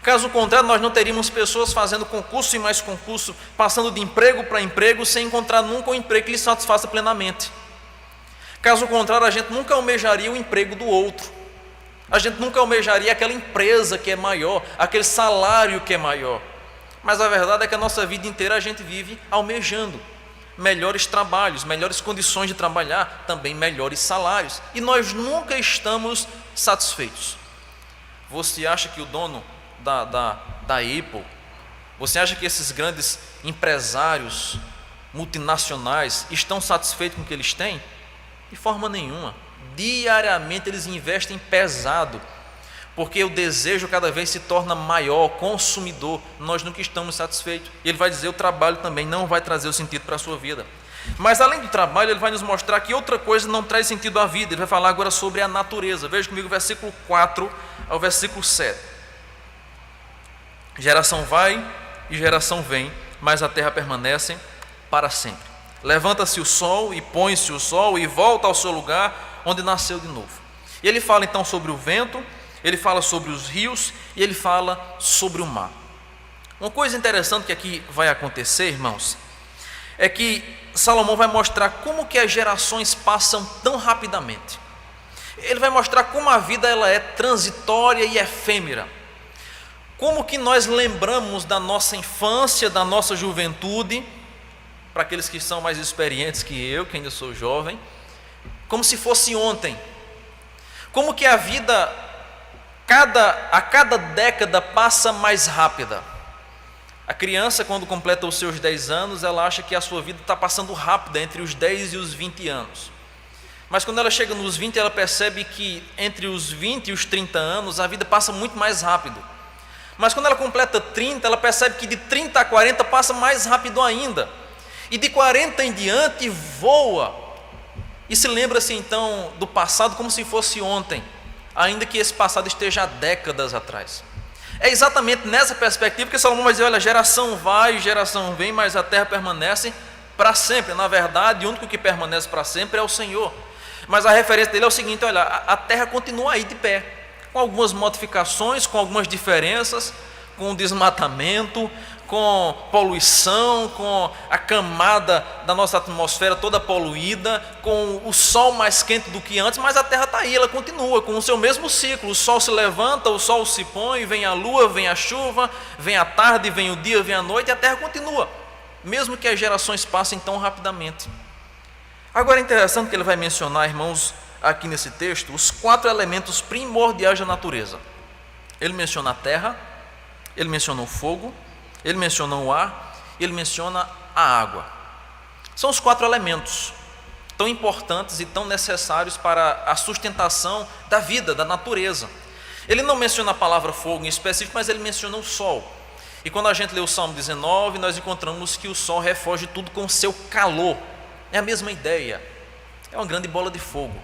Caso contrário, nós não teríamos pessoas fazendo concurso e mais concurso, passando de emprego para emprego, sem encontrar nunca um emprego que lhes satisfaça plenamente. Caso contrário, a gente nunca almejaria o emprego do outro. A gente nunca almejaria aquela empresa que é maior, aquele salário que é maior. Mas a verdade é que a nossa vida inteira a gente vive almejando melhores trabalhos, melhores condições de trabalhar, também melhores salários. E nós nunca estamos satisfeitos. Você acha que o dono da Apple, você acha que esses grandes empresários multinacionais estão satisfeitos com o que eles têm? De forma nenhuma. Diariamente eles investem pesado, porque o desejo cada vez se torna maior, consumidor. Nós nunca estamos satisfeitos. E ele vai dizer: o trabalho também não vai trazer o sentido para a sua vida. Mas além do trabalho, ele vai nos mostrar que outra coisa não traz sentido à vida. Ele vai falar agora sobre a natureza. Veja comigo o versículo 4 ao versículo 7. Geração vai e geração vem, mas a terra permanece para sempre. Levanta-se o sol e põe-se o sol e volta ao seu lugar onde nasceu de novo. E ele fala então sobre o vento, ele fala sobre os rios e ele fala sobre o mar. Uma coisa interessante que aqui vai acontecer, irmãos, é que Salomão vai mostrar como que as gerações passam tão rapidamente. Ele vai mostrar como a vida ela é transitória e efêmera. Como que nós lembramos da nossa infância, da nossa juventude, para aqueles que são mais experientes que eu, que ainda sou jovem, como se fosse ontem. Como que a vida, a cada década passa mais rápida. A criança, quando completa os seus 10 anos, ela acha que a sua vida está passando rápida, entre os 10 e os 20 anos. Mas quando ela chega nos 20, ela percebe que entre os 20 e os 30 anos, a vida passa muito mais rápido. Mas quando ela completa 30, ela percebe que de 30 a 40 passa mais rápido ainda. E de 40 em diante voa. E se lembra-se então do passado como se fosse ontem, ainda que esse passado esteja há décadas atrás. É exatamente nessa perspectiva que Salomão vai dizer: olha, geração vai, geração vem, mas a terra permanece para sempre. Na verdade, o único que permanece para sempre é o Senhor. Mas a referência dele é o seguinte: olha, a terra continua aí de pé, com algumas modificações, com algumas diferenças, com desmatamento, com poluição, com a camada da nossa atmosfera toda poluída, com o sol mais quente do que antes, mas a terra está aí, ela continua com o seu mesmo ciclo. O sol se levanta, o sol se põe, vem a lua, vem a chuva, vem a tarde, vem o dia, vem a noite, e a terra continua, mesmo que as gerações passem tão rapidamente. Agora é interessante que ele vai mencionar, irmãos, aqui nesse texto, os 4 elementos primordiais da natureza. Ele menciona a terra, ele menciona o fogo, ele menciona o ar, ele menciona a água. São os 4 elementos tão importantes e tão necessários para a sustentação da vida, da natureza. Ele não menciona a palavra fogo em específico, mas ele menciona o sol. E quando a gente lê o Salmo 19, nós encontramos que o sol refoge tudo com o seu calor. É a mesma ideia, é uma grande bola de fogo.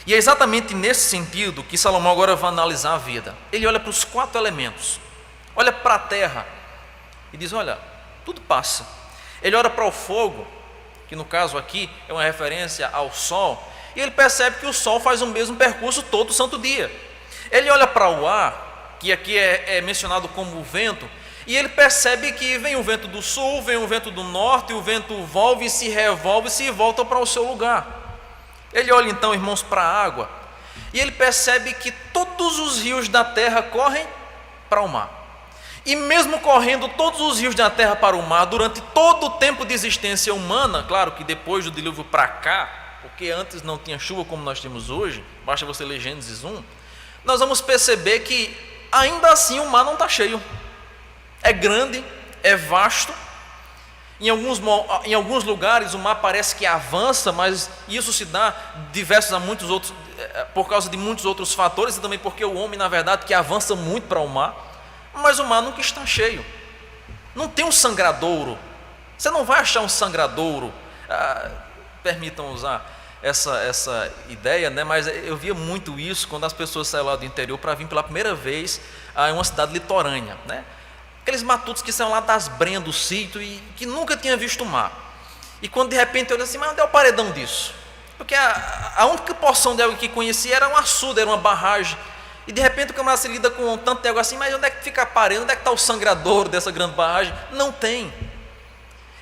E é exatamente nesse sentido que Salomão agora vai analisar a vida. Ele olha para os 4 elementos, olha para a terra e diz: olha, tudo passa. Ele olha para o fogo, que no caso aqui é uma referência ao sol, e ele percebe que o sol faz o mesmo percurso todo santo dia. Ele olha para o ar, que aqui é mencionado como o vento, e ele percebe que vem o vento do sul, vem o vento do norte, e o vento volve, se revolve e volta para o seu lugar. Ele olha então, irmãos, para a água, e ele percebe que todos os rios da terra correm para o mar. E mesmo correndo todos os rios da terra para o mar, durante todo o tempo de existência humana, claro que depois do dilúvio para cá, porque antes não tinha chuva como nós temos hoje, basta você ler Gênesis 1, nós vamos perceber que ainda assim o mar não está cheio. É grande, é vasto, Em alguns lugares o mar parece que avança, mas isso se dá por causa de muitos outros fatores, e também porque o homem, na verdade, que avança muito para o mar, mas o mar nunca está cheio. Não tem um sangradouro. Você não vai achar um sangradouro. Permitam usar essa ideia, né? Mas eu via muito isso quando as pessoas saíam lá do interior para vir pela primeira vez a uma cidade litorânea, né? Aqueles matutos que saíam lá das brenhas do sítio e que nunca tinha visto o mar. E quando de repente eu olhei assim, mas onde é o paredão disso? Porque a única porção de água que conhecia era um açude, era uma barragem. E de repente o camarada se lida com tanto de água assim, mas onde é que fica a parede? Onde é que está o sangradouro dessa grande barragem? Não tem.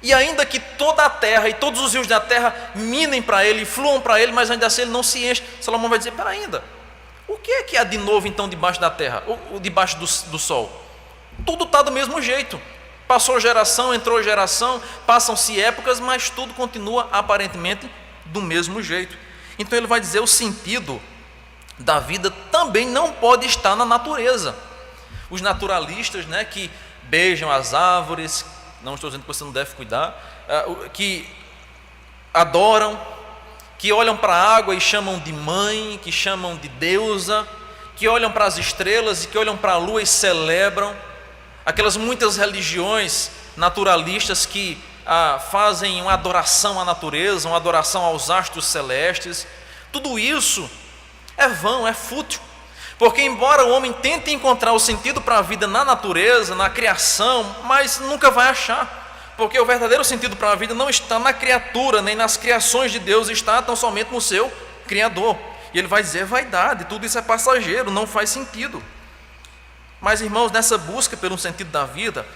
E ainda que toda a terra e todos os rios da terra minem para ele, fluam para ele, mas ainda assim ele não se enche. Salomão vai dizer, pera ainda, o que é que há de novo então debaixo da terra, ou debaixo do sol? Tudo está do mesmo jeito. Passou geração, entrou geração, passam-se épocas, mas tudo continua aparentemente do mesmo jeito. Então ele vai dizer, o sentido da vida também não pode estar na natureza. Os naturalistas, né, que beijam as árvores, não estou dizendo que você não deve cuidar, que adoram, que olham para a água e chamam de mãe, que chamam de deusa, que olham para as estrelas e que olham para a lua e celebram. Aquelas muitas religiões naturalistas que fazem uma adoração à natureza, uma adoração aos astros celestes, tudo isso é vão, é fútil, porque embora o homem tente encontrar o sentido para a vida na natureza, na criação, mas nunca vai achar, porque o verdadeiro sentido para a vida não está na criatura, nem nas criações de Deus, está tão somente no seu Criador. E ele vai dizer, vaidade, tudo isso é passageiro, não faz sentido. Mas, irmãos, nessa busca pelo sentido da vida,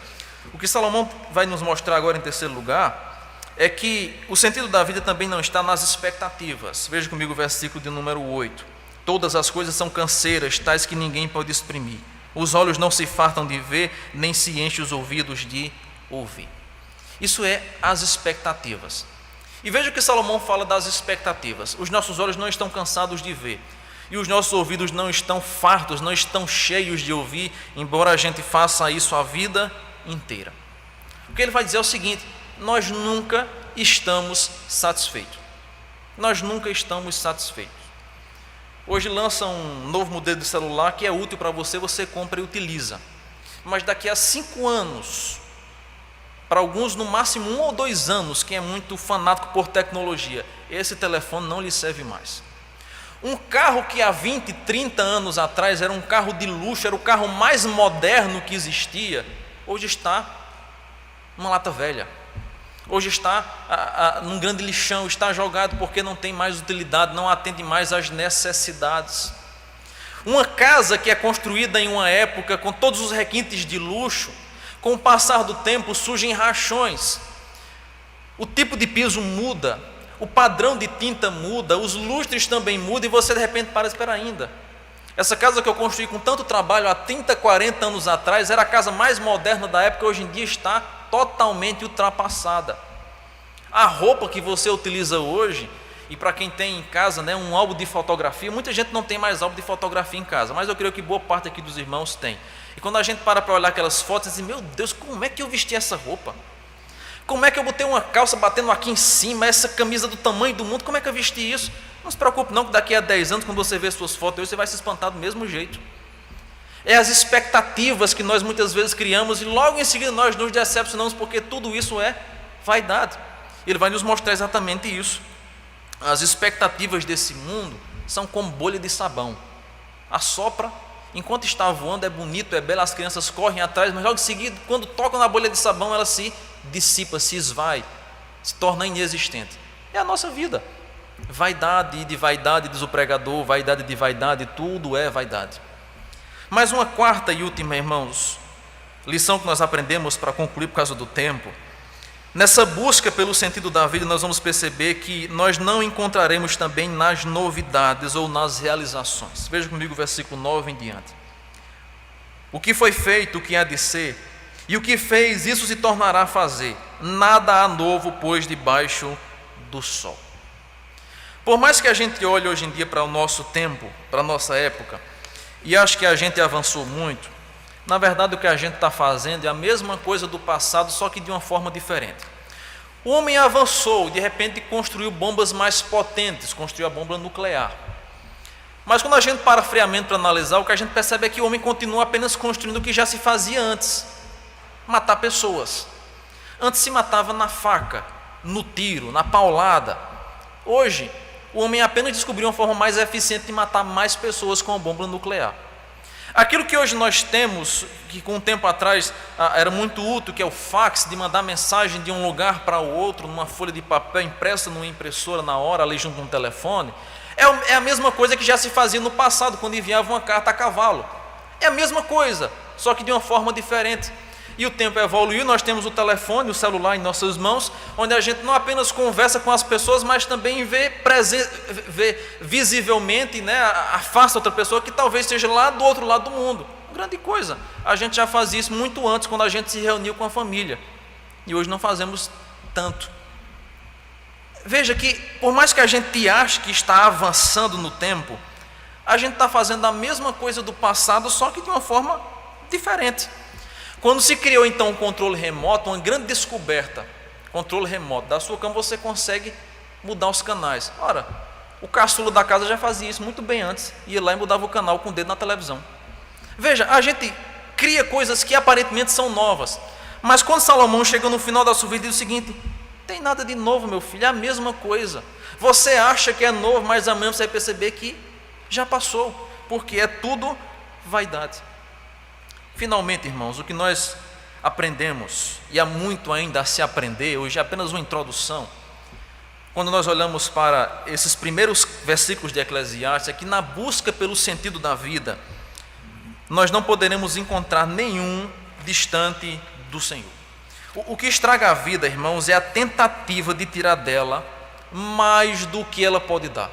o que Salomão vai nos mostrar agora em terceiro lugar, é que o sentido da vida também não está nas expectativas. Veja comigo o versículo de número 8. Todas as coisas são canseiras, tais que ninguém pode exprimir. Os olhos não se fartam de ver, nem se enchem os ouvidos de ouvir. Isso é as expectativas. E veja o que Salomão fala das expectativas. Os nossos olhos não estão cansados de ver. E os nossos ouvidos não estão fartos, não estão cheios de ouvir, embora a gente faça isso a vida inteira. O que ele vai dizer é o seguinte: nós nunca estamos satisfeitos. Nós nunca estamos satisfeitos. Hoje lança um novo modelo de celular que é útil para você, você compra e utiliza. Mas daqui a 5 anos, para alguns no máximo 1 ou 2 anos, quem é muito fanático por tecnologia, esse telefone não lhe serve mais. Um carro que há 20, 30 anos atrás era um carro de luxo, era o carro mais moderno que existia, hoje está numa lata velha, hoje está num grande lixão, está jogado porque não tem mais utilidade, não atende mais às necessidades. Uma casa que é construída em uma época com todos os requintes de luxo, com o passar do tempo surgem rachões, o tipo de piso muda, o padrão de tinta muda, os lustres também mudam, e você de repente espera ainda. Essa casa que eu construí com tanto trabalho há 30, 40 anos atrás, era a casa mais moderna da época, hoje em dia está totalmente ultrapassada. A roupa que você utiliza hoje, e para quem tem em casa, né, um álbum de fotografia, muita gente não tem mais álbum de fotografia em casa, mas eu creio que boa parte aqui dos irmãos tem. E quando a gente para olhar aquelas fotos, diz, meu Deus, como é que eu vesti essa roupa? Como é que eu botei uma calça batendo aqui em cima, essa camisa do tamanho do mundo, como é que eu vesti isso? Não se preocupe não, que daqui a 10 anos, quando você vê suas fotos hoje, você vai se espantar do mesmo jeito. É as expectativas que nós muitas vezes criamos e logo em seguida nós nos decepcionamos, porque tudo isso é vaidade. Ele vai nos mostrar exatamente isso. As expectativas desse mundo são como bolha de sabão. Assopra, enquanto está voando, é bonito, é belo, as crianças correm atrás, mas logo em seguida, quando tocam na bolha de sabão, ela se dissipa, se esvai, se torna inexistente. É a nossa vida. Vaidade de vaidade, diz o pregador, vaidade de vaidade, tudo é vaidade. Mas uma quarta e última, irmãos, lição que nós aprendemos para concluir por causa do tempo. Nessa busca pelo sentido da vida, nós vamos perceber que nós não encontraremos também nas novidades ou nas realizações. Veja comigo o versículo 9 em diante. O que foi feito, o que há de ser, e o que fez, isso se tornará a fazer. Nada há novo, pois, debaixo do sol. Por mais que a gente olhe hoje em dia para o nosso tempo, para a nossa época, e acho que a gente avançou muito, na verdade o que a gente está fazendo é a mesma coisa do passado, só que de uma forma diferente. O homem avançou, de repente construiu bombas mais potentes, construiu a bomba nuclear. Mas quando a gente para friamente para analisar, o que a gente percebe é que o homem continua apenas construindo o que já se fazia antes: matar pessoas. Antes se matava na faca, no tiro, na paulada. Hoje, o homem apenas descobriu uma forma mais eficiente de matar mais pessoas com a bomba nuclear. Aquilo que hoje nós temos, que com um tempo atrás era muito útil, que é o fax, de mandar mensagem de um lugar para o outro, numa folha de papel impressa numa impressora na hora, ali junto com um telefone, é a mesma coisa que já se fazia no passado, quando enviava uma carta a cavalo. É a mesma coisa, só que de uma forma diferente. E o tempo evoluiu, nós temos o telefone, o celular em nossas mãos, onde a gente não apenas conversa com as pessoas, mas também vê visivelmente, né, afasta outra pessoa que talvez esteja lá do outro lado do mundo. Grande coisa. A gente já fazia isso muito antes, quando a gente se reuniu com a família. E hoje não fazemos tanto. Veja que, por mais que a gente ache que está avançando no tempo, a gente está fazendo a mesma coisa do passado, só que de uma forma diferente. Quando se criou então o controle remoto, uma grande descoberta, controle remoto, da sua cama você consegue mudar os canais. Ora, o caçula da casa já fazia isso muito bem antes, ia lá e mudava o canal com o dedo na televisão. Veja, a gente cria coisas que aparentemente são novas, mas quando Salomão chega no final da sua vida, diz o seguinte: tem nada de novo, meu filho, é a mesma coisa. Você acha que é novo, mas amanhã você vai perceber que já passou, porque é tudo vaidade. Finalmente, irmãos, o que nós aprendemos, e há muito ainda a se aprender, hoje é apenas uma introdução, quando nós olhamos para esses primeiros versículos de Eclesiastes, é que na busca pelo sentido da vida, nós não poderemos encontrar nenhum distante do Senhor. O que estraga a vida, irmãos, é a tentativa de tirar dela mais do que ela pode dar.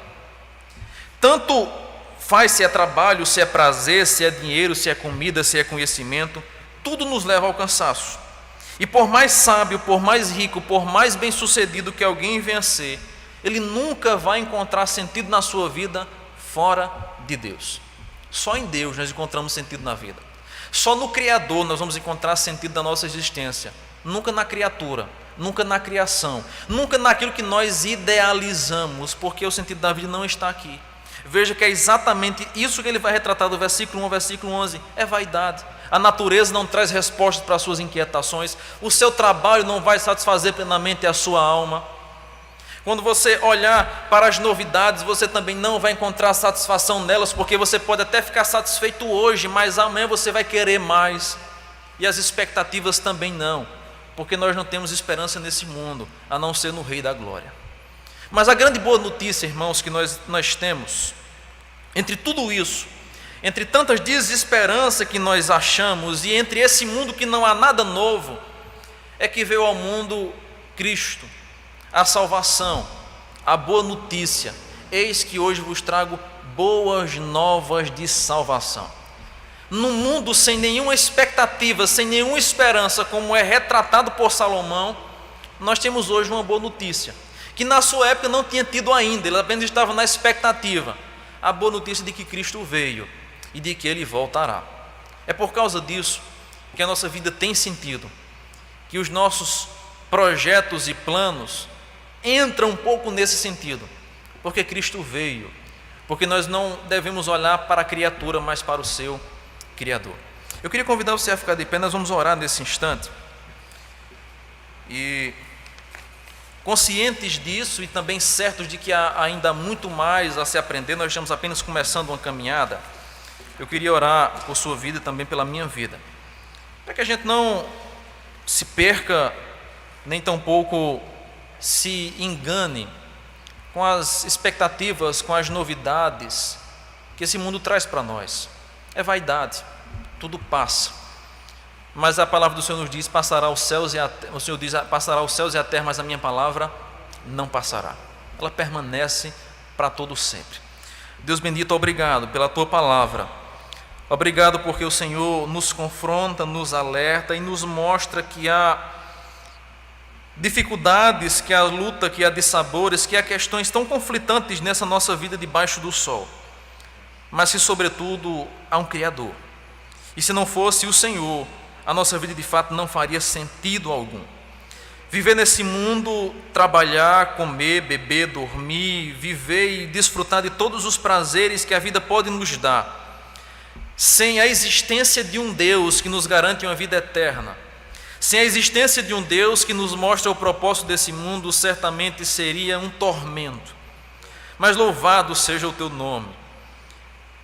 Tanto faz, se é trabalho, se é prazer, se é dinheiro, se é comida, se é conhecimento, tudo nos leva ao cansaço. E por mais sábio, por mais rico, por mais bem-sucedido que alguém venha a ser, ele nunca vai encontrar sentido na sua vida fora de Deus. Só em Deus nós encontramos sentido na vida. Só no Criador nós vamos encontrar sentido da nossa existência. Nunca na criatura, nunca na criação, nunca naquilo que nós idealizamos, porque o sentido da vida não está aqui. Veja que é exatamente isso que ele vai retratar do versículo 1 ao versículo 11, é vaidade. A natureza não traz respostas para as suas inquietações, o seu trabalho não vai satisfazer plenamente a sua alma. Quando você olhar para as novidades, você também não vai encontrar satisfação nelas, porque você pode até ficar satisfeito hoje, mas amanhã você vai querer mais. E as expectativas também não, porque nós não temos esperança nesse mundo, a não ser no Rei da Glória. Mas a grande boa notícia, irmãos, que nós temos, entre tudo isso, entre tantas desesperanças que nós achamos, e entre esse mundo que não há nada novo, é que veio ao mundo Cristo, a salvação, a boa notícia. Eis que hoje vos trago boas novas de salvação. Num mundo sem nenhuma expectativa, sem nenhuma esperança, como é retratado por Salomão, nós temos hoje uma boa notícia, que na sua época não tinha tido ainda, ele apenas estava na expectativa, a boa notícia de que Cristo veio e de que Ele voltará. É por causa disso que a nossa vida tem sentido, que os nossos projetos e planos entram um pouco nesse sentido, porque Cristo veio, porque nós não devemos olhar para a criatura, mas para o seu Criador. Eu queria convidar você a ficar de pé, nós vamos orar nesse instante, e conscientes disso e também certos de que há ainda muito mais a se aprender, nós estamos apenas começando uma caminhada. Eu queria orar por sua vida e também pela minha vida, para que a gente não se perca, nem tampouco se engane com as expectativas, com as novidades que esse mundo traz para nós. É vaidade, tudo passa. Mas a palavra do Senhor nos diz: passará os céus e a terra. O Senhor diz: passará os céus e a terra, mas a minha palavra não passará. Ela permanece para todo sempre. Deus bendito, obrigado pela tua palavra. Obrigado porque o Senhor nos confronta, nos alerta e nos mostra que há dificuldades, que há luta, que há dissabores, que há questões tão conflitantes nessa nossa vida debaixo do sol, mas que sobretudo há um Criador. E se não fosse o Senhor, a nossa vida de fato não faria sentido algum. Viver nesse mundo, trabalhar, comer, beber, dormir, viver e desfrutar de todos os prazeres que a vida pode nos dar, sem a existência de um Deus que nos garante uma vida eterna, sem a existência de um Deus que nos mostra o propósito desse mundo, certamente seria um tormento. Mas louvado seja o teu nome,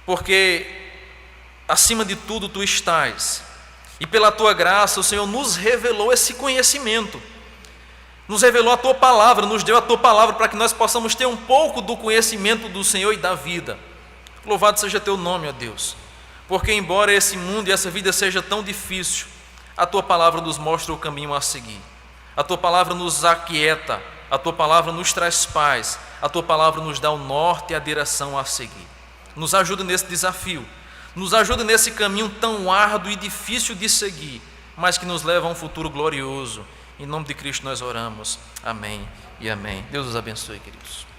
porque acima de tudo tu estás, e pela tua graça o Senhor nos revelou esse conhecimento, nos revelou a tua palavra, nos deu a tua palavra para que nós possamos ter um pouco do conhecimento do Senhor e da vida. Louvado seja teu nome, ó Deus, porque embora esse mundo e essa vida seja tão difícil, a tua palavra nos mostra o caminho a seguir, a tua palavra nos aquieta, a tua palavra nos traz paz, a tua palavra nos dá o norte e a direção a seguir. Nos ajuda nesse desafio, nos ajuda nesse caminho tão árduo e difícil de seguir, mas que nos leva a um futuro glorioso. Em nome de Cristo nós oramos. Amém e amém. Deus os abençoe, queridos.